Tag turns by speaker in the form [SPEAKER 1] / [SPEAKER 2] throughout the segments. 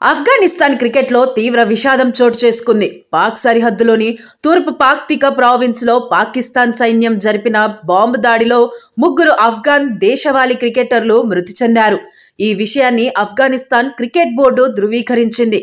[SPEAKER 1] ఆఫ్ఘనిస్తాన్ క్రికెట్లో తీవ్ర విషాదం చోటు చేసుకుంది. పాక్ సరిహద్దులోని తూర్పు పాక్తికా ప్రావిన్స్లో పాకిస్తాన్ సైన్యం జరిపిన బాంబు దాడిలో 3 ఆఫ్ఘాన్ దేశవాళీ క్రికెటర్లు మృతి చెందారు. ఈ విషయాన్ని ఆఫ్ఘనిస్తాన్ క్రికెట్ బోర్డు ధృవీకరించింది.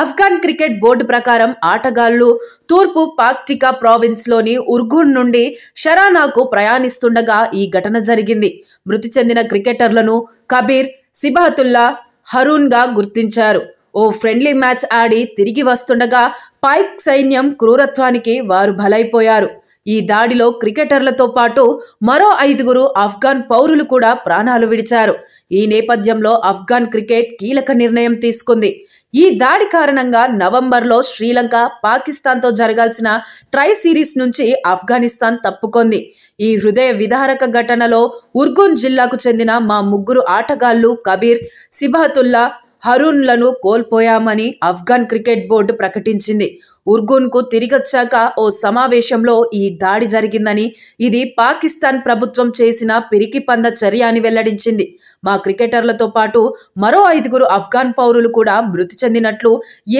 [SPEAKER 1] ఆఫ్ఘాన్ క్రికెట్ బోర్డు ప్రకారం ఆటగాళ్లు తూర్పు పాక్టికా ప్రావిన్స్లోని ఉర్గున్ నుండి షరానాకు ప్రయాణిస్తుండగా ఈ ఘటన జరిగింది. మృతి చెందిన క్రికెటర్లను కబీర్, సిబాహతుల్లా, హరూన్గా గుర్తించారు. ఓ ఫ్రెండ్లీ మ్యాచ్ ఆడి తిరిగి వస్తుండగా పాక్ సైన్యం క్రూరత్వానికి వారు బలైపోయారు. ఈ దాడిలో క్రికెటర్లతో పాటు మరో 5 ఆఫ్ఘాన్ పౌరులు కూడా ప్రాణాలు విడిచారు. ఈ నేపథ్యంలో ఆఫ్ఘాన్ క్రికెట్ కీలక నిర్ణయం తీసుకుంది. ఈ దాడి కారణంగా నవంబర్లో శ్రీలంక, పాకిస్తాన్తో జరగాల్సిన ట్రై సిరీస్ నుంచి ఆఫ్ఘనిస్తాన్ తప్పుకొంది. ఈ హృదయ విదారక ఘటనలో ఉర్గున్ జిల్లాకు చెందిన మా 3 ఆటగాళ్లు కబీర్, సిబాహతుల్లా, హరూన్లను కోల్పోయామని ఆఫ్ఘాన్ క్రికెట్ బోర్డు ప్రకటించింది. ఉర్గున్కు తిరిగొచ్చాక ఓ సమావేశంలో ఈ దాడి జరిగిందని, ఇది పాకిస్తాన్ ప్రభుత్వం చేసిన పిరికిపంద చర్య అని వెల్లడించింది. మా క్రికెటర్లతో పాటు మరో 5 ఆఫ్ఘాన్ పౌరులు కూడా మృతి చెందినట్లు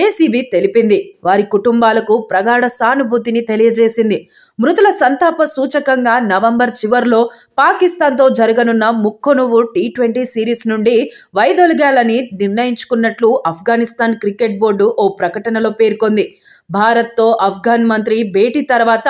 [SPEAKER 1] ఏసీబీ తెలిపింది. వారి కుటుంబాలకు ప్రగాఢ సానుభూతిని తెలియజేసింది. మృతుల సంతాప సూచకంగా నవంబర్ చివర్లో పాకిస్తాన్తో జరగనున్న ముక్కొనువు T20 సిరీస్ నుండి వైదొలగాలని నిర్ణయించుకున్నట్లు ఆఫ్ఘనిస్తాన్ క్రికెట్ బోర్డు ఓ ప్రకటనలో పేర్కొంది. భారత్తో ఆఫ్ఘాన్ మంత్రి భేటీ తర్వాత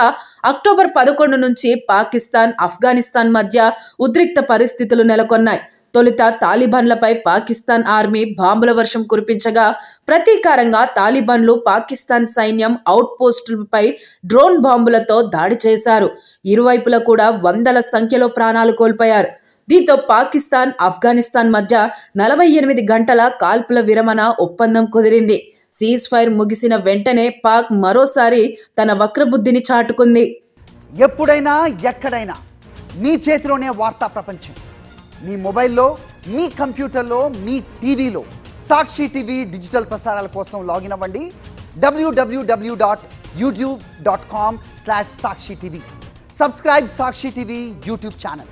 [SPEAKER 1] అక్టోబర్ 11 నుంచి పాకిస్తాన్, ఆఫ్ఘనిస్తాన్ మధ్య ఉద్రిక్త పరిస్థితులు నెలకొన్నాయి. తొలుత తాలిబాన్లపై పాకిస్తాన్ ఆర్మీ బాంబుల వర్షం కురిపించగా, ప్రతీకారంగా తాలిబాన్లు పాకిస్తాన్ సైన్యం అవుట్ పోస్టులపై డ్రోన్ బాంబులతో దాడి చేశారు. ఇరువైపులా కూడా వందల సంఖ్యలో ప్రాణాలు కోల్పోయారు. దీంతో పాకిస్తాన్, ఆఫ్ఘనిస్తాన్ మధ్య 48 గంటల కాల్పుల విరమణ ఒప్పందం కుదిరింది. సీజ్ ఫైర్ ముగిసిన వెంటనే పాక్ మరోసారి తన వక్రబుద్ధిని చాటుకుంది.
[SPEAKER 2] ఎప్పుడైనా ఎక్కడైనా మీ చేతిలోనే వార్తా ప్రపంచం. మీ మొబైల్లో, మీ కంప్యూటర్లో, మీ టీవీలో సాక్షి టీవీ డిజిటల్ ప్రసారాల కోసం లాగిన్ అవ్వండి. www.youtube.com/సాక్షి టీవీ. సబ్స్క్రైబ్ సాక్షి టీవీ యూట్యూబ్ ఛానల్.